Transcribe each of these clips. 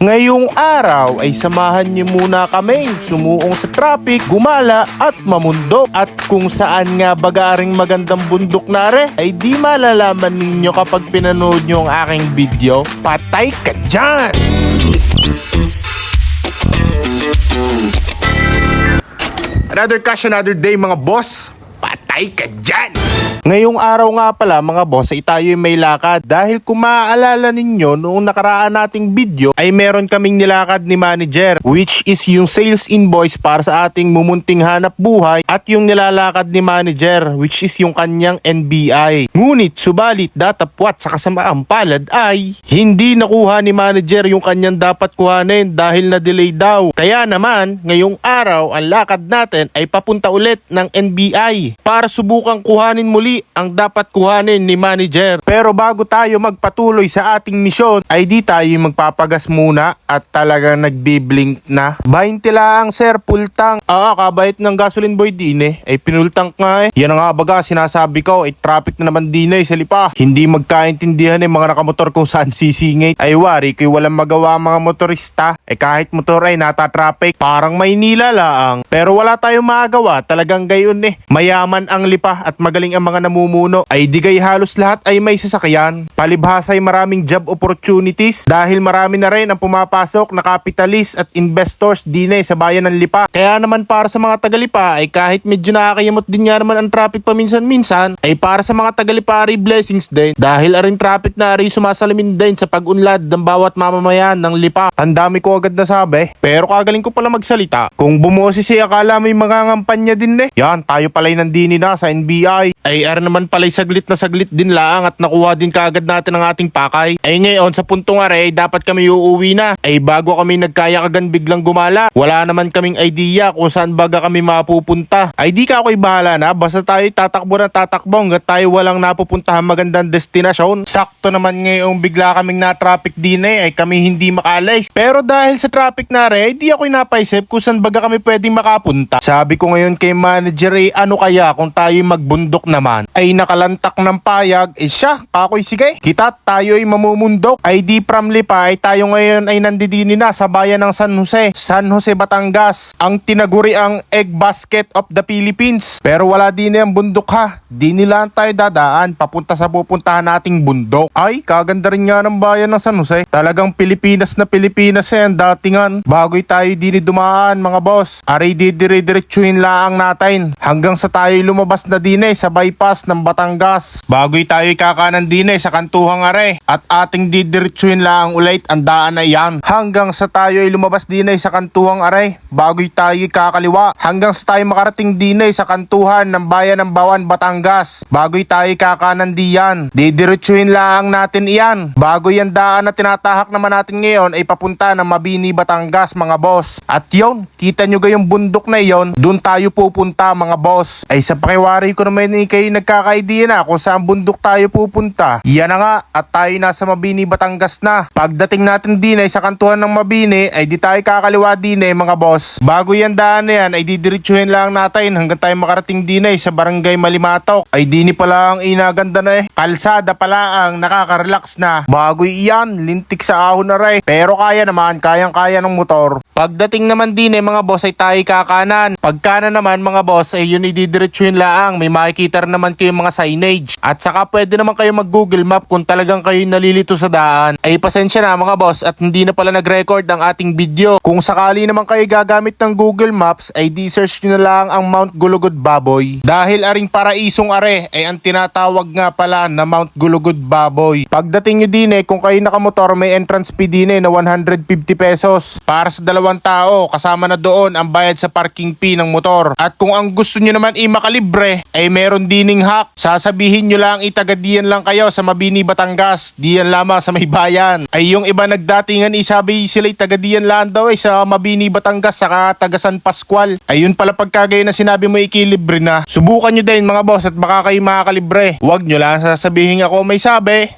Ngayong araw ay samahan niyo muna kami sumuong sa traffic, gumala at mamundo. At kung saan nga bagaring magandang bundok nare ay di malalaman ninyo kapag pinanood nyo ang aking video. Patay ka dyan! Another cash, another day mga boss. Patay ka dyan! Ngayong araw nga pala mga boss ay tayo may lakad dahil kung maaalala ninyo noong nakaraan nating video ay meron kaming nilakad ni manager which is yung sales invoice para sa ating mumunting hanap buhay at yung nilalakad ni manager which is yung kanyang NBI. Ngunit subalit datapwat sa kasamaang palad ay hindi nakuha ni manager yung kanyang dapat kuhanin dahil na-delay daw. Kaya naman ngayong araw ang lakad natin ay papunta ulit ng NBI para subukang kuhanin muli ang dapat kuhanin ni manager. Pero bago tayo magpatuloy sa ating misyon ay di tayo magpapagas muna at talagang nagbiblink na. 20 lang sir, full tank. Kabait ng gasoline boy din ay pinul tank nga Yan nga baga sinasabi ko ay traffic na naman din sa lipa. Hindi magkaintindihan mga nakamotor kung saan sisingit. Ay wari kay walang magawa mga motorista. Kahit motor ay nata-traffic parang Maynila lang. Pero wala tayong magawa, talagang gayon Mayaman ang lipa at magaling ang mga namumuno ay digay halos lahat ay may sasakyan. Palibhasa ay maraming job opportunities dahil marami na rin ang pumapasok na capitalist at investors din sa bayan ng Lipa. Kaya naman para sa mga taga-Lipa ay kahit medyo nakakayamot din nga naman ang traffic paminsan-minsan ay para sa mga taga-Lipa ay blessings din dahil aring traffic na ari sumasalamin din sa pag-unlad ng bawat mamamayan ng Lipa. Ang dami ko agad nasabi pero kagaling ko pala magsalita. Kung bumoses akala may mga ngampanya din Yan tayo pala'y nandini na sa NBI. Ay naman pala'y saglit na saglit din lang at nakuha din kaagad natin ang ating pakay. Ay ngayon sa puntong ay dapat kami uuwi na. Ay bago kami nagkaya kagan biglang gumala. Wala naman kaming idea kung saan baga kami mapupunta. Ay di ka ako'y bahala na basta tayo tatakbo na tatakbo hanggat tayo walang napupuntahan magandang destinasyon. Sakto naman ngayong bigla kaming na-traffic din ay kami hindi makalis. Pero dahil sa traffic na ay di ako'y napaisip kung saan baga kami pwedeng makapunta. Sabi ko ngayon kay manager ano kaya kung tayo magbundok naman. Ay nakalantak ng payag siya ako'y sige kita tayo ay mamumundok. Ay di from Lipa ay tayo ngayon ay nandidini na sa bayan ng San Jose Batangas, ang tinaguri ang egg basket of the Philippines. Pero wala din ang bundok ha, di nila tayo dadaan papunta sa pupuntahan nating bundok. Ay kaganda rin nga ng bayan ng San Jose, talagang Pilipinas na Pilipinas ang datingan. Bago'y tayo din dumaan mga boss aray didiretsuhin lang natin hanggang sa tayo lumabas na din sa bypass ng Batangas. Bago'y tayo kakanan din sa kantuhang are at ating didiretsuhin lang ulit ang daan na yan hanggang sa tayo ay lumabas din sa kantuhang are. Bago'y tayo kakaliwa hanggang sa tayo makarating din sa kantuhan ng bayan ng Bawan, Batangas. Bago'y tayo kakanan diyan, didiretsuhin lang natin iyan. Bago yan daan na tinatahak naman natin ngayon ay papunta ng Mabini, Batangas mga boss. At yon, kita nyo gayong bundok na yon, dun tayo pupunta mga boss. Ay sa pakiwari ko naman kayo nagkaka-idea na kung saan bundok tayo pupunta. Yan na nga at tayo nasa Mabini, Batangas na. Pagdating natin din ay sa kantuhan ng Mabini ay di tayo kakaliwa din mga boss. Bago yan daan na yan ay didiretsuhin lang natin hanggang tayo makarating din sa Barangay Malimatok. Ay dini pala ang inaganda na kalsada pala ang nakaka-relax na. Bago iyan lintik sa ahon na pero kaya naman, kayang-kaya ng motor. Pagdating naman din mga boss ay tayo kakanan. Pagkanan naman mga boss ay yun ididiretsuhin lang. May makikita rin naman kayo mga signage. At saka pwede naman kayo mag Google Map kung talagang kayo nalilito sa daan. Ay pasensya na mga boss at hindi na pala nag-record ang ating video. Kung sakali naman kayo gagamit ng Google Maps ay di-search nyo na lang ang Mount Gulugod Baboy. Dahil aring paraisong are ay ang tinatawag nga pala na Mount Gulugod Baboy. Pagdating nyo din kung kayo nakamotor may entrance fee din na 150 pesos. Para sa dalawang tao kasama na doon ang bayad sa parking fee ng motor. At kung ang gusto nyo naman makalibre ay meron dining hack. Sasabihin nyo lang itagadiyan lang kayo sa Mabini, Batangas. Diyan lamang sa may bayan. Ay yung iba nagdatingan isabi sila itagadiyan lang daw sa Mabini, Batangas saka taga San Pascual. Ayun pala pagkagay na sinabi mo ikilibre na. Subukan nyo din mga boss at baka kayo makakalibre. Huwag nyo lang sasabihin ako may sabi.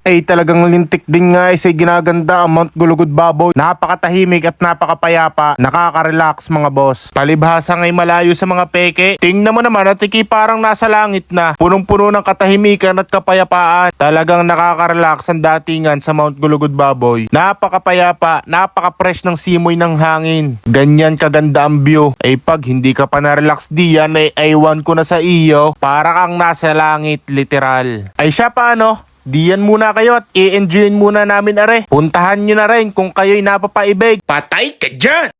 ay talagang lintik din nga ay ginaganda ang Mount Gulugud Baboy. Napakatahimik at napakapayapa, nakaka-relax mga boss. Palibhasa nga'y malayo sa mga peke. Tingnan mo naman at iki parang nasa langit na. Punong-puno ng katahimikan at kapayapaan. Talagang nakaka-relax ang datingan sa Mount Gulugud Baboy. Napakapayapa, napaka-fresh ng simoy ng hangin. Ganyan kaganda ang view. Ay pag hindi ka pa na-relax diyan ay aywan ko na sa iyo. Para kang nasa langit literal. Ay siya paano? Diyan muna kayo at i-enjoyin muna namin are. Puntahan nyo na rin kung kayo'y napapaibig. Patay ka dyan!